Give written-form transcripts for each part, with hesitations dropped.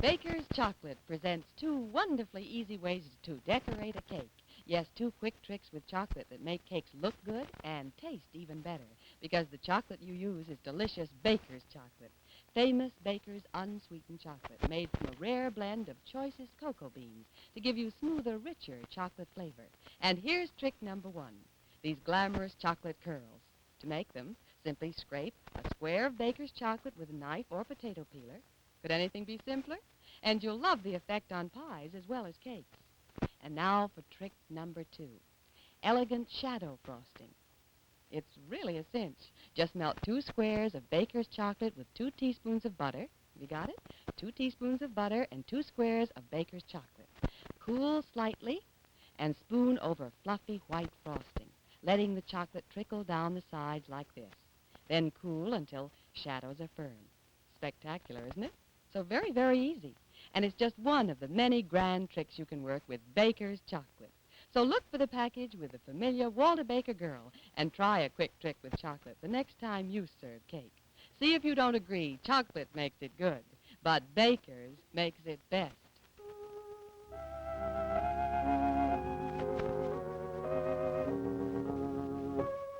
Baker's Chocolate presents two wonderfully easy ways to decorate a cake. Yes, two quick tricks with chocolate that make cakes look good and taste even better, because the chocolate you use is delicious Baker's Chocolate. Famous Baker's unsweetened chocolate made from a rare blend of choicest cocoa beans to give you smoother, richer chocolate flavor. And here's trick number one, these glamorous chocolate curls. To make them, simply scrape a square of Baker's Chocolate with a knife or potato peeler. Could anything be simpler? And you'll love the effect on pies as well as cakes. And now for trick number two, elegant shadow frosting. It's really a cinch. Just melt 2 squares of Baker's Chocolate with 2 teaspoons of butter. Have you got it? 2 teaspoons of butter and 2 squares of Baker's Chocolate. Cool slightly and spoon over fluffy white frosting, letting the chocolate trickle down the sides like this. Then cool until shadows are firm. Spectacular, isn't it? So very, very easy. And it's just one of the many grand tricks you can work with Baker's Chocolate. So look for the package with the familiar Walter Baker girl and try a quick trick with chocolate the next time you serve cake. See if you don't agree. Chocolate makes it good, but Baker's makes it best.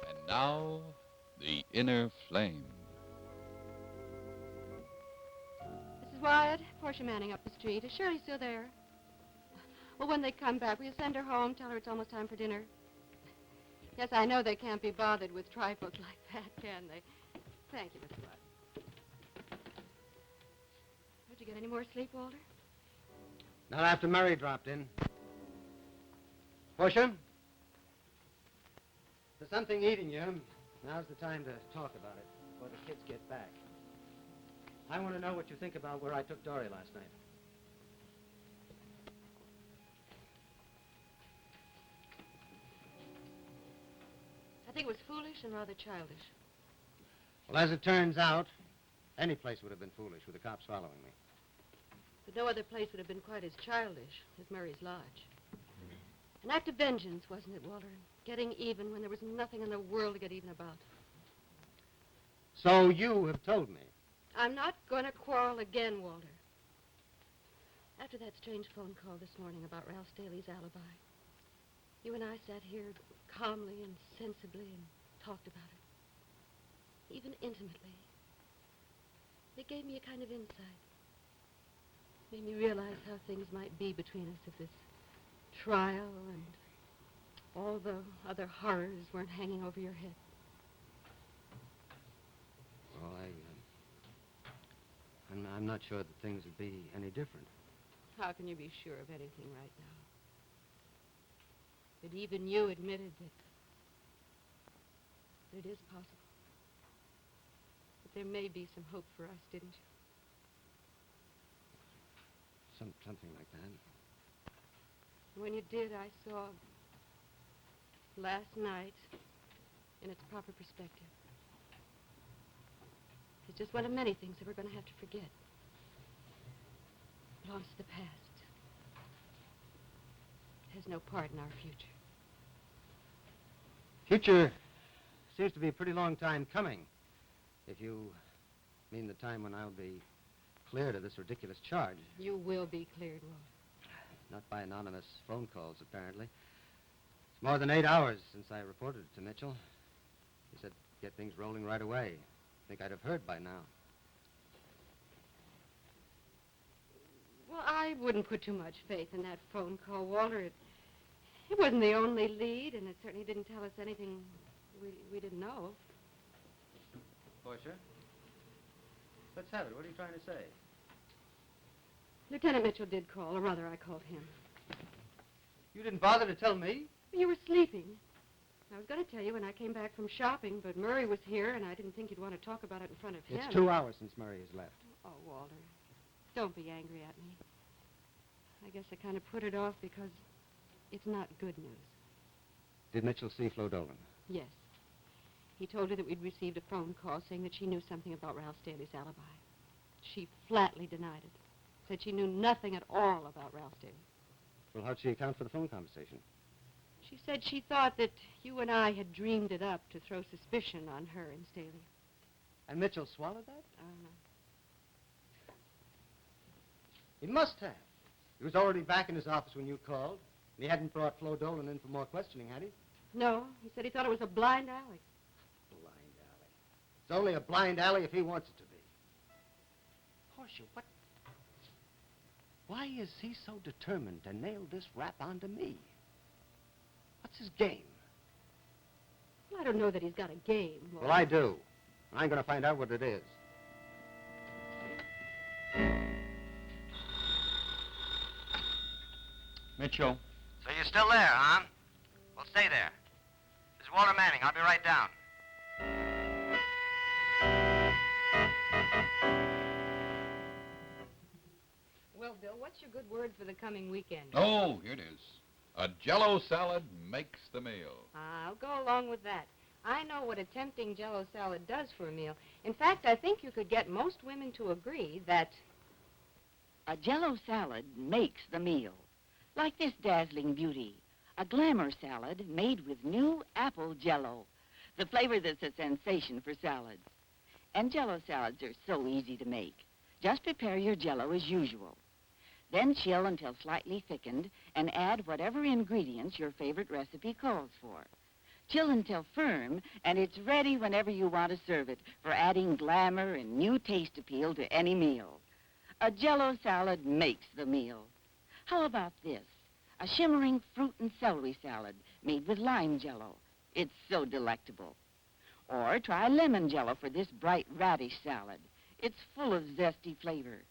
And now, the inner flame. Mrs. Wyatt, Portia Manning up the street. Is Shirley still there? Well, when they come back, will you send her home? Tell her it's almost time for dinner. Yes, I know they can't be bothered with trifles like that, can they? Thank you, Mrs. Wyatt. Did you get any more sleep, Walter? Not after Murray dropped in. Portia? There's something eating you. Now's the time to talk about it before the kids get back. I want to know what you think about where I took Dory last night. I think it was foolish and rather childish. Well, as it turns out, any place would have been foolish with the cops following me. But no other place would have been quite as childish as Murray's Lodge. An act of vengeance, wasn't it, Walter? Getting even when there was nothing in the world to get even about. So you have told me. I'm not going to quarrel again, Walter. After that strange phone call this morning about Ralph Staley's alibi, you and I sat here calmly and sensibly and talked about it, even intimately. It gave me a kind of insight. Made me realize how things might be between us if this trial and all the other horrors weren't hanging over your head. Well, I'm not sure that things would be any different. How can you be sure of anything right now? But even you admitted that it is possible. That there may be some hope for us, didn't you? Something like that. When you did, I saw last night in its proper perspective. It's just one of many things that we're going to have to forget. It belongs to the past. It has no part in our future. Future seems to be a pretty long time coming, if you mean the time when I'll be cleared of this ridiculous charge. You will be cleared, Walter. Not by anonymous phone calls, apparently. It's more than 8 hours since I reported it to Mitchell. He said get things rolling right away. I think I'd have heard by now. Well, I wouldn't put too much faith in that phone call, Walter. It wasn't the only lead, and it certainly didn't tell us anything we didn't know. Portia? Let's have it. What are you trying to say? Lieutenant Mitchell did call, or rather, I called him. You didn't bother to tell me? You were sleeping. I was going to tell you when I came back from shopping, but Murray was here, and I didn't think you'd want to talk about it in front of him. It's 2 hours since Murray has left. Oh, Walter, don't be angry at me. I guess I kind of put it off because it's not good news. Did Mitchell see Flo Dolan? Yes. He told her that we'd received a phone call saying that she knew something about Ralph Staley's alibi. She flatly denied it. Said she knew nothing at all about Ralph Staley. Well, how'd she account for the phone conversation? She said she thought that you and I had dreamed it up to throw suspicion on her and Staley. And Mitchell swallowed that? He must have. He was already back in his office when you called. And he hadn't brought Flo Dolan in for more questioning, had he? No, he said he thought it was a blind alley. Blind alley. It's only a blind alley if he wants it to be. Portia, what? Why is he so determined to nail this rap onto me? What's his game? Well, I don't know that he's got a game. Well, I do. I'm going to find out what it is. Mitchell. So you're still there, huh? Well, stay there. This is Walter Manning. I'll be right down. Well, Bill, what's your good word for the coming weekend? Oh, here it is. A Jello salad makes the meal. I'll go along with that. I know what a tempting Jello salad does for a meal. In fact, I think you could get most women to agree that A Jello salad makes the meal. Like this dazzling beauty, a glamour salad made with new apple Jello, the flavor that's a sensation for salads. And Jello salads are so easy to make. Just prepare your Jello as usual. Then chill until slightly thickened and add whatever ingredients your favorite recipe calls for. Chill until firm, and it's ready whenever you want to serve it for adding glamour and new taste appeal to any meal. A Jello salad makes the meal. How about this? A shimmering fruit and celery salad made with lime Jello. It's so delectable. Or try lemon Jello for this bright radish salad. It's full of zesty flavor.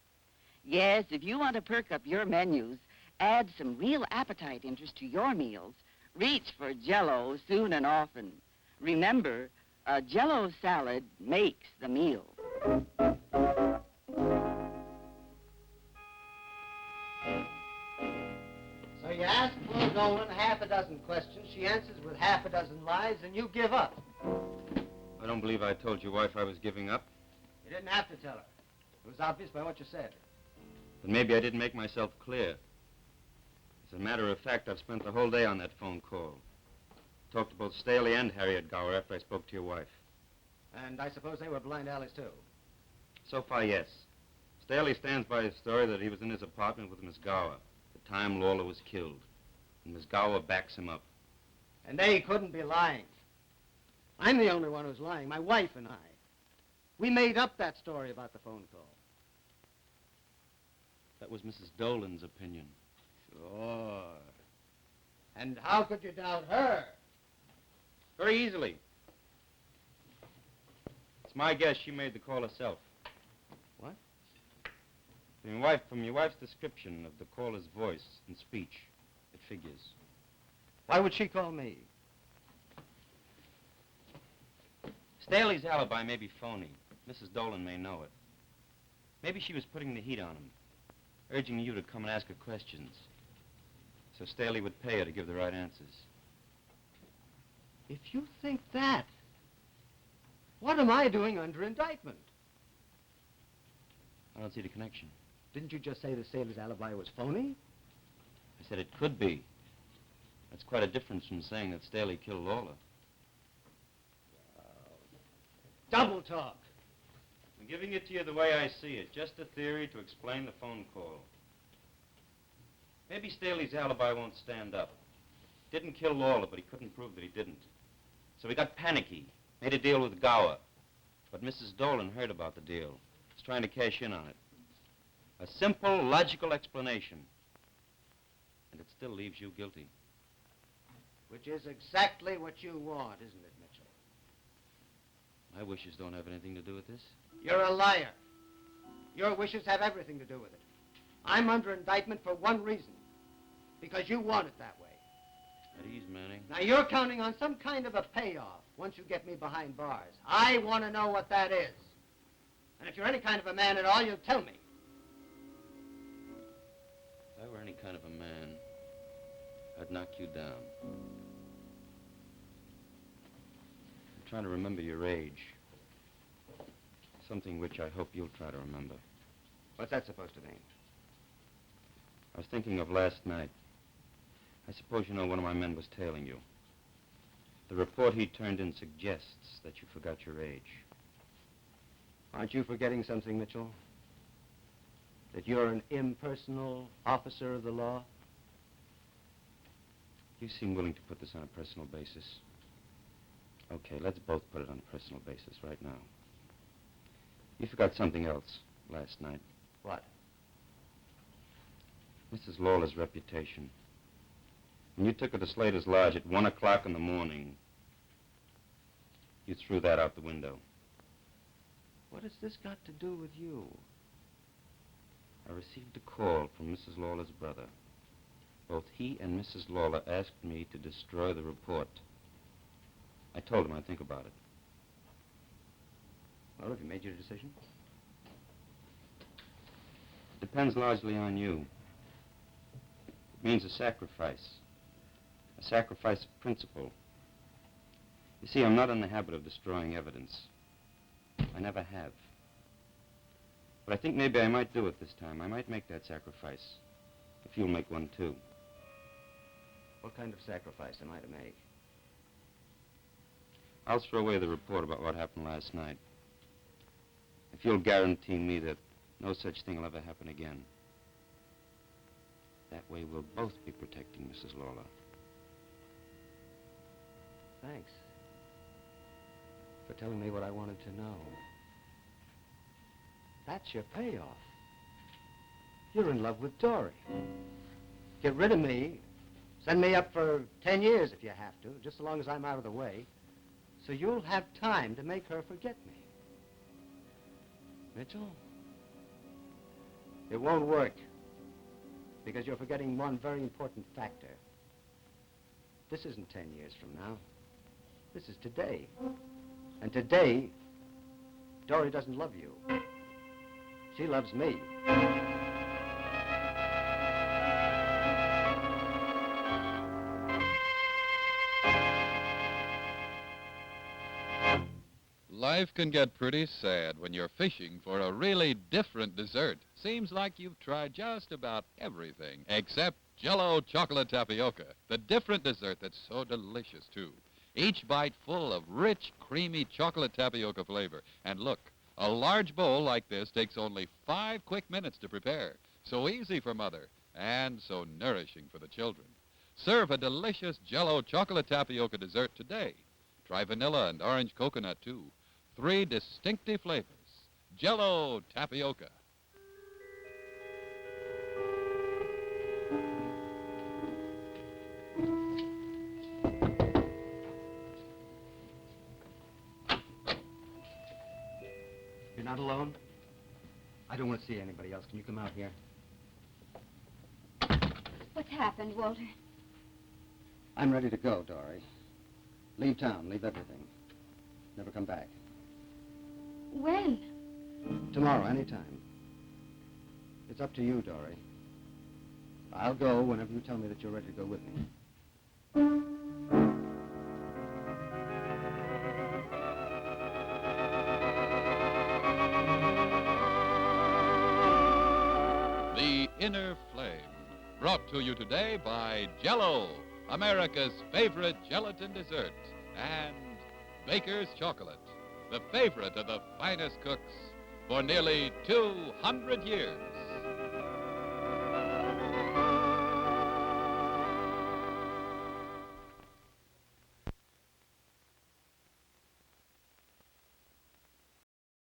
Yes, if you want to perk up your menus, add some real appetite interest to your meals, reach for Jello soon and often. Remember, a Jello salad makes the meal. So you ask Flo Dolan half a dozen questions, she answers with half a dozen lies, and you give up. I don't believe I told your wife I was giving up. You didn't have to tell her. It was obvious by what you said. But maybe I didn't make myself clear. As a matter of fact, I've spent the whole day on that phone call. Talked to both Staley and Harriet Gower after I spoke to your wife. And I suppose they were blind alleys, too. So far, yes. Staley stands by his story that he was in his apartment with Miss Gower the time Lawler was killed. And Miss Gower backs him up. And they couldn't be lying. I'm the only one who's lying, my wife and I. We made up that story about the phone call. That was Mrs. Dolan's opinion. Sure. And how could you doubt her? Very easily. It's my guess she made the call herself. What? From your wife's description of the caller's voice and speech, it figures. Why would she call me? Staley's alibi may be phony. Mrs. Dolan may know it. Maybe she was putting the heat on him, urging you to come and ask her questions, so Staley would pay her to give the right answers. If you think that, what am I doing under indictment? I don't see the connection. Didn't you just say the sailor's alibi was phony? I said it could be. That's quite a difference from saying that Staley killed Lawler. Double talk. I'm giving it to you the way I see it, just a theory to explain the phone call. Maybe Staley's alibi won't stand up. Didn't kill Lawler, but he couldn't prove that he didn't. So he got panicky, made a deal with Gower. But Mrs. Dolan heard about the deal. Was trying to cash in on it. A simple, logical explanation. And it still leaves you guilty. Which is exactly what you want, isn't it, Mitchell? My wishes don't have anything to do with this. You're a liar. Your wishes have everything to do with it. I'm under indictment for one reason. Because you want it that way. At ease, Manning. Now, you're counting on some kind of a payoff once you get me behind bars. I want to know what that is. And if you're any kind of a man at all, you'll tell me. If I were any kind of a man, I'd knock you down. I'm trying to remember your age. Something which I hope you'll try to remember. What's that supposed to mean? I was thinking of last night. I suppose you know one of my men was tailing you. The report he turned in suggests that you forgot your age. Aren't you forgetting something, Mitchell? That you're an impersonal officer of the law? You seem willing to put this on a personal basis. Okay, let's both put it on a personal basis right now. You forgot something else last night. What? Mrs. Lawler's reputation. When you took her to Slater's Lodge at 1 o'clock in the morning, you threw that out the window. What has this got to do with you? I received a call from Mrs. Lawler's brother. Both he and Mrs. Lawler asked me to destroy the report. I told him I'd think about it. Well, have you made your decision? It depends largely on you. It means a sacrifice of principle. You see, I'm not in the habit of destroying evidence. I never have. But I think maybe I might do it this time. I might make that sacrifice, if you'll make one too. What kind of sacrifice am I to make? I'll throw away the report about what happened last night, if you'll guarantee me that no such thing will ever happen again. That way we'll both be protecting Mrs. Lawler. Thanks for telling me what I wanted to know. That's your payoff. You're in love with Dory. Get rid of me. Send me up for 10 years if you have to, just so long as I'm out of the way, so you'll have time to make her forget me. Mitchell, it won't work, because you're forgetting one very important factor. This isn't 10 years from now. This is today. And today, Dory doesn't love you. She loves me. Life can get pretty sad when you're fishing for a really different dessert. Seems like you've tried just about everything except Jello chocolate tapioca, the different dessert that's so delicious, too. Each bite full of rich, creamy chocolate tapioca flavor. And look, a large bowl like this takes only 5 quick minutes to prepare. So easy for Mother, and so nourishing for the children. Serve a delicious Jello chocolate tapioca dessert today. Try vanilla and orange coconut, too. 3 distinctive flavors. Jello tapioca. You're not alone? I don't want to see anybody else. Can you come out here? What's happened, Walter? I'm ready to go, Dory. Leave town, leave everything. Never come back. When? Tomorrow, anytime. It's up to you, Dory. I'll go whenever you tell me that you're ready to go with me. The Inner Flame, brought to you today by Jello, America's favorite gelatin dessert, and Baker's Chocolate, the favorite of the finest cooks for nearly 200 years.